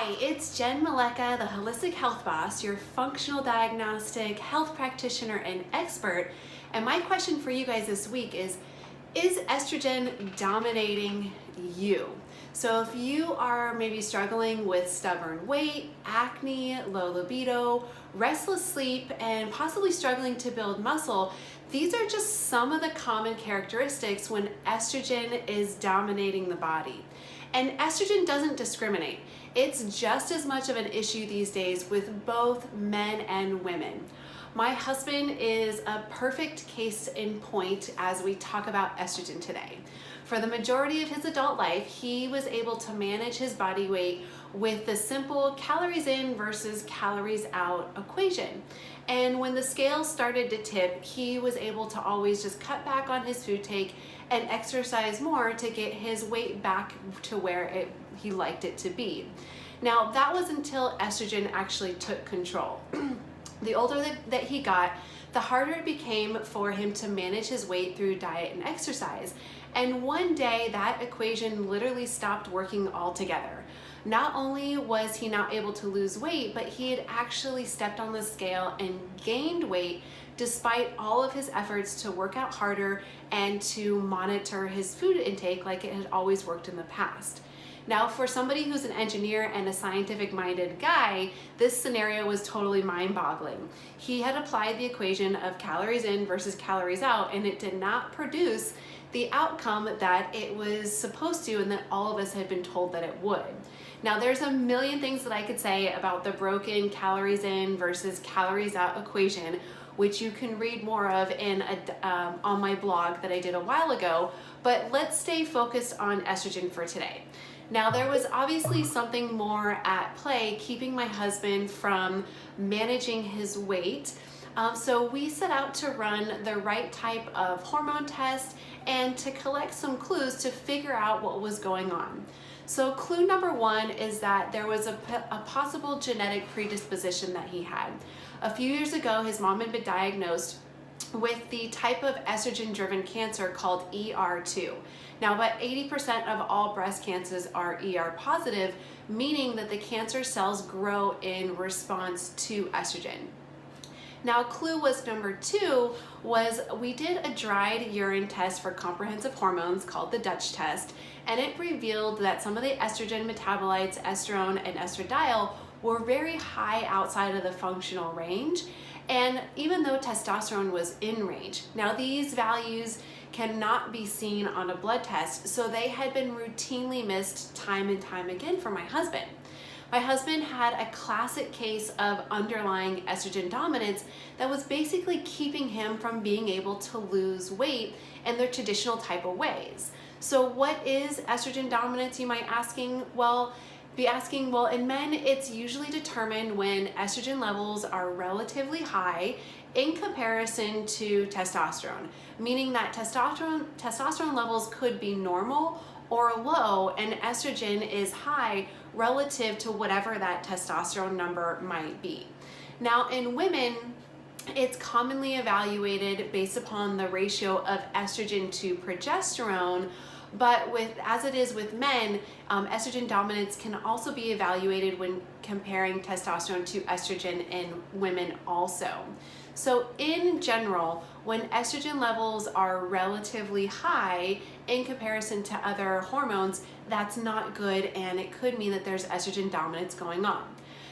Hi, it's Jen Maleka, the Holistic Health Boss, your functional diagnostic health practitioner and expert. And my question for you guys this week is estrogen dominating you? So if you are maybe struggling with stubborn weight, acne, low libido, restless sleep, and possibly struggling to build muscle, these are just some of the common characteristics when estrogen is dominating the body. And estrogen doesn't discriminate. It's just as much of an issue these days with both men and women. My husband is a perfect case in point as we talk about estrogen today. For the majority of his adult life, he was able to manage his body weight with the simple calories in versus calories out equation. And when the scale started to tip, he was able to always just cut back on his food take and exercise more to get his weight back to where he liked it to be. Now, that was until estrogen actually took control. The older that he got, the harder it became for him to manage his weight through diet and exercise. And one day that equation literally stopped working altogether. Not only was he not able to lose weight, but he had actually stepped on the scale and gained weight despite all of his efforts to work out harder and to monitor his food intake like it had always worked in the past. Now, for somebody who's an engineer and a scientific-minded guy, this scenario was totally mind-boggling. He had applied the equation of calories in versus calories out, and it did not produce the outcome that it was supposed to and that all of us had been told that it would. Now, there's a million things that I could say about the broken calories in versus calories out equation, which you can read more of on my blog that I did a while ago, but let's stay focused on estrogen for today. Now, there was obviously something more at play keeping my husband from managing his weight. So we set out to run the right type of hormone test and to collect some clues to figure out what was going on. So clue number one is that there was a possible genetic predisposition that he had. A few years ago, his mom had been diagnosed with the type of estrogen-driven cancer called ER2. Now, about 80% of all breast cancers are ER positive, meaning that the cancer cells grow in response to estrogen. Now, clue was number two was we did a dried urine test for comprehensive hormones called the Dutch test, and it revealed that some of the estrogen metabolites, estrone and estradiol, were very high outside of the functional range, and even though testosterone was in range. Now, these values cannot be seen on a blood test, so they had been routinely missed time and time again for my husband. My husband had a classic case of underlying estrogen dominance that was basically keeping him from being able to lose weight in the traditional type of ways. So what is estrogen dominance, you might be asking, well, in men, it's usually determined when estrogen levels are relatively high in comparison to testosterone, meaning that testosterone levels could be normal or low and estrogen is high relative to whatever that testosterone number might be. Now, in women, it's commonly evaluated based upon the ratio of estrogen to progesterone, but as it is with men, estrogen dominance can also be evaluated when comparing testosterone to estrogen in women also. So in general, when estrogen levels are relatively high in comparison to other hormones, that's not good, and it could mean that there's estrogen dominance going on.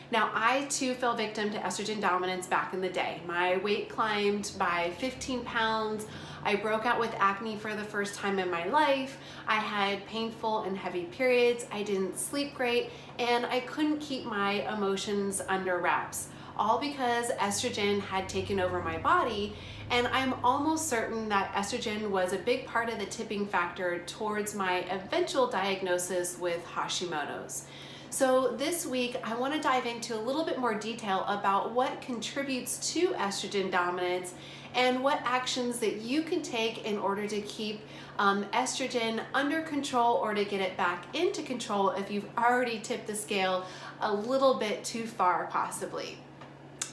Now, I too fell victim to estrogen dominance back in the day. My weight climbed by 15 pounds. I broke out with acne for the first time in my life. I had painful and heavy periods. I didn't sleep great, and I couldn't keep my emotions under wraps, all because estrogen had taken over my body. And I'm almost certain that estrogen was a big part of the tipping factor towards my eventual diagnosis with Hashimoto's. So this week, I want to dive into a little bit more detail about what contributes to estrogen dominance and what actions that you can take in order to keep estrogen under control or to get it back into control if you've already tipped the scale a little bit too far, possibly.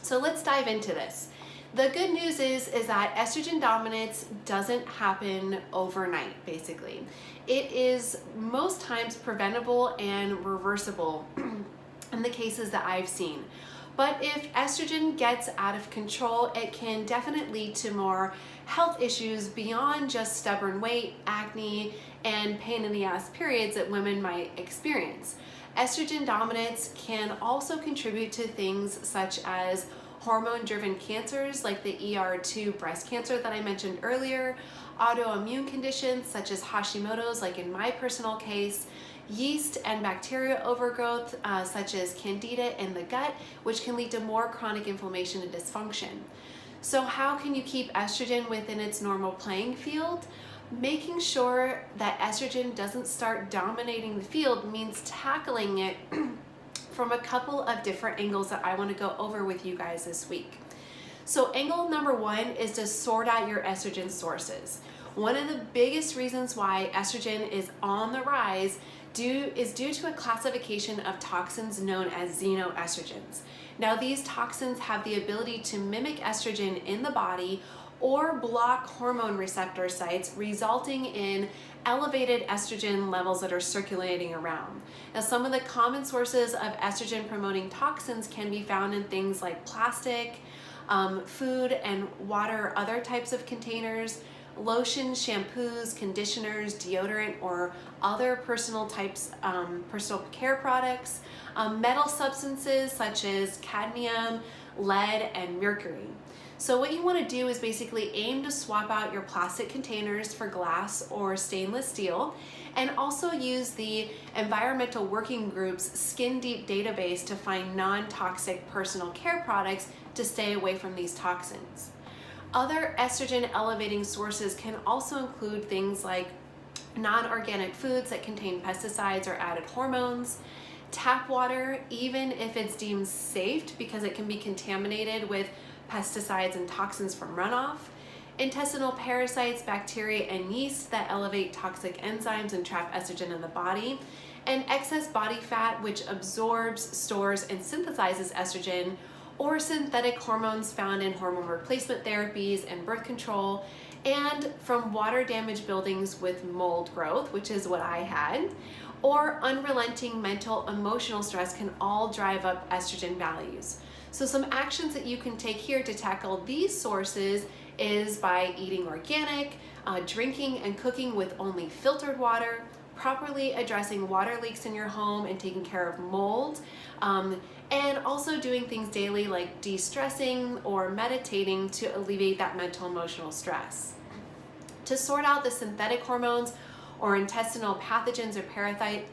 So let's dive into this. The good news is that estrogen dominance doesn't happen overnight, basically. It is most times preventable and reversible. in the cases that I've seen. But if estrogen gets out of control, it can definitely lead to more health issues beyond just stubborn weight, acne, and pain in the ass periods that women might experience. Estrogen dominance can also contribute to things such as hormone-driven cancers like the ER2 breast cancer that I mentioned earlier, autoimmune conditions such as Hashimoto's like in my personal case, yeast and bacteria overgrowth such as candida in the gut, which can lead to more chronic inflammation and dysfunction. So how can you keep estrogen within its normal playing field? Making sure that estrogen doesn't start dominating the field means tackling it from a couple of different angles that I want to go over with you guys this week. So angle number one is to sort out your estrogen sources. One of the biggest reasons why estrogen is on the rise is due to a classification of toxins known as xenoestrogens. Now these toxins have the ability to mimic estrogen in the body or block hormone receptor sites, resulting in elevated estrogen levels that are circulating around. Now, some of the common sources of estrogen promoting toxins can be found in things like plastic, food and water, other types of containers, lotions, shampoos, conditioners, deodorant, or other personal care products, metal substances such as cadmium, lead, and mercury. So what you want to do is basically aim to swap out your plastic containers for glass or stainless steel, and also use the Environmental Working Group's Skin Deep database to find non-toxic personal care products to stay away from these toxins. Other estrogen elevating sources can also include things like non-organic foods that contain pesticides or added hormones, tap water, even if it's deemed safe because it can be contaminated with pesticides and toxins from runoff, intestinal parasites, bacteria, and yeast that elevate toxic enzymes and trap estrogen in the body, and excess body fat, which absorbs, stores, and synthesizes estrogen, or synthetic hormones found in hormone replacement therapies and birth control, and from water damaged buildings with mold growth, which is what I had, or unrelenting mental emotional stress can all drive up estrogen values. So some actions that you can take here to tackle these sources is by eating organic, drinking and cooking with only filtered water, properly addressing water leaks in your home and taking care of mold, and also doing things daily like de-stressing or meditating to alleviate that mental emotional stress. To sort out the synthetic hormones or intestinal pathogens or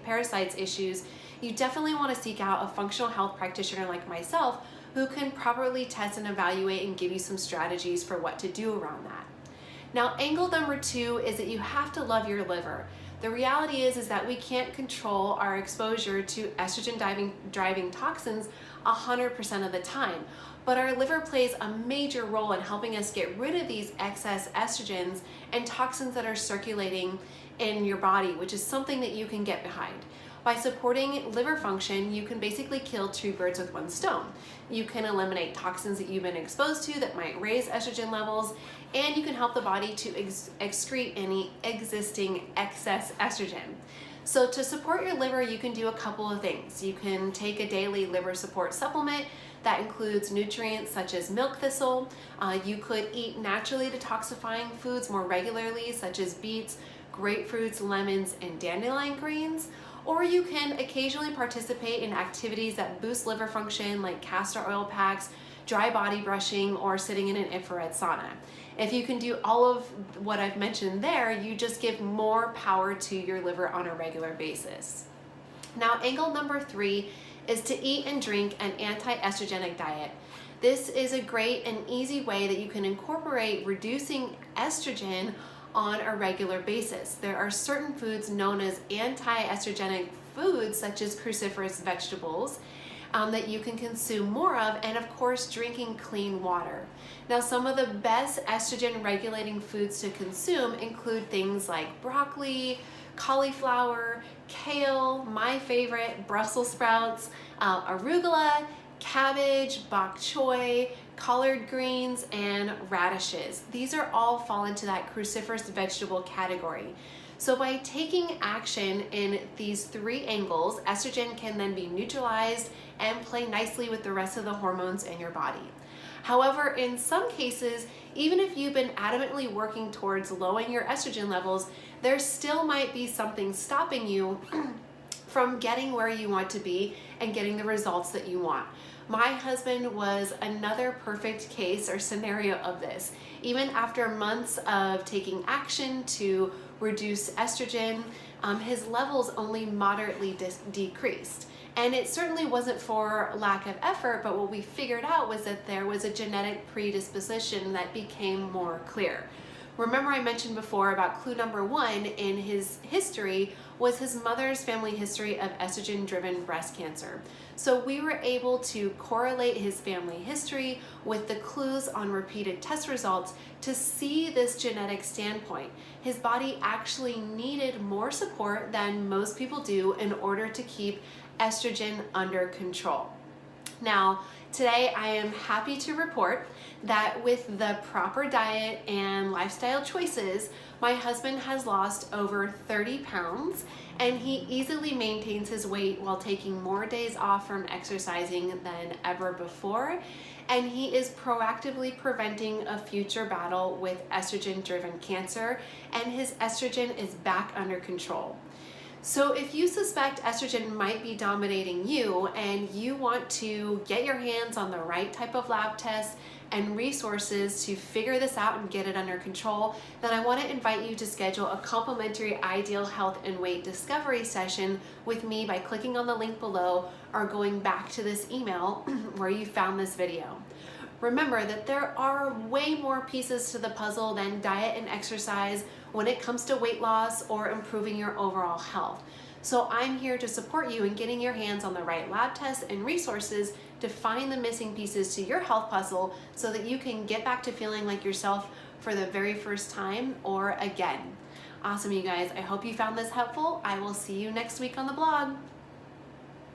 parasites issues, you definitely want to seek out a functional health practitioner like myself who can properly test and evaluate and give you some strategies for what to do around that. Now, angle number two is that you have to love your liver. The reality is that we can't control our exposure to estrogen driving toxins 100% of the time, but our liver plays a major role in helping us get rid of these excess estrogens and toxins that are circulating in your body, which is something that you can get behind. By supporting liver function, you can basically kill two birds with one stone. You can eliminate toxins that you've been exposed to that might raise estrogen levels, and you can help the body to excrete any existing excess estrogen. So to support your liver, you can do a couple of things. You can take a daily liver support supplement that includes nutrients such as milk thistle. You could eat naturally detoxifying foods more regularly, such as beets, grapefruits, lemons, and dandelion greens. Or you can occasionally participate in activities that boost liver function like castor oil packs, dry body brushing, or sitting in an infrared sauna. If you can do all of what I've mentioned there, you just give more power to your liver on a regular basis. Now, angle number three is to eat and drink an anti-estrogenic diet. This is a great and easy way that you can incorporate reducing estrogen on a regular basis. There are certain foods known as anti-estrogenic foods, such as cruciferous vegetables, that you can consume more of, and of course drinking clean water. Now, some of the best estrogen regulating foods to consume include things like broccoli, cauliflower, kale, my favorite, Brussels sprouts, arugula, cabbage, bok choy, collard greens, and radishes. These are all fall into that cruciferous vegetable category. So by taking action in these 3 angles, estrogen can then be neutralized and play nicely with the rest of the hormones in your body. However, in some cases, even if you've been adamantly working towards lowering your estrogen levels, there still might be something stopping you from getting where you want to be and getting the results that you want. My husband was another perfect case or scenario of this. Even after months of taking action to reduce estrogen, his levels only moderately decreased. And it certainly wasn't for lack of effort, but what we figured out was that there was a genetic predisposition that became more clear. Remember, I mentioned before about clue number 1 in his history was his mother's family history of estrogen-driven breast cancer. So we were able to correlate his family history with the clues on repeated test results to see this genetic standpoint. His body actually needed more support than most people do in order to keep estrogen under control. Now, today I am happy to report that with the proper diet and lifestyle choices, my husband has lost over 30 pounds and he easily maintains his weight while taking more days off from exercising than ever before. And he is proactively preventing a future battle with estrogen-driven cancer, and his estrogen is back under control. So if you suspect estrogen might be dominating you and you want to get your hands on the right type of lab tests and resources to figure this out and get it under control, then I want to invite you to schedule a complimentary Ideal Health and Weight Discovery session with me by clicking on the link below or going back to this email where you found this video. Remember that there are way more pieces to the puzzle than diet and exercise when it comes to weight loss or improving your overall health. So I'm here to support you in getting your hands on the right lab tests and resources to find the missing pieces to your health puzzle so that you can get back to feeling like yourself for the very first time or again. Awesome, you guys. I hope you found this helpful. I will see you next week on the blog.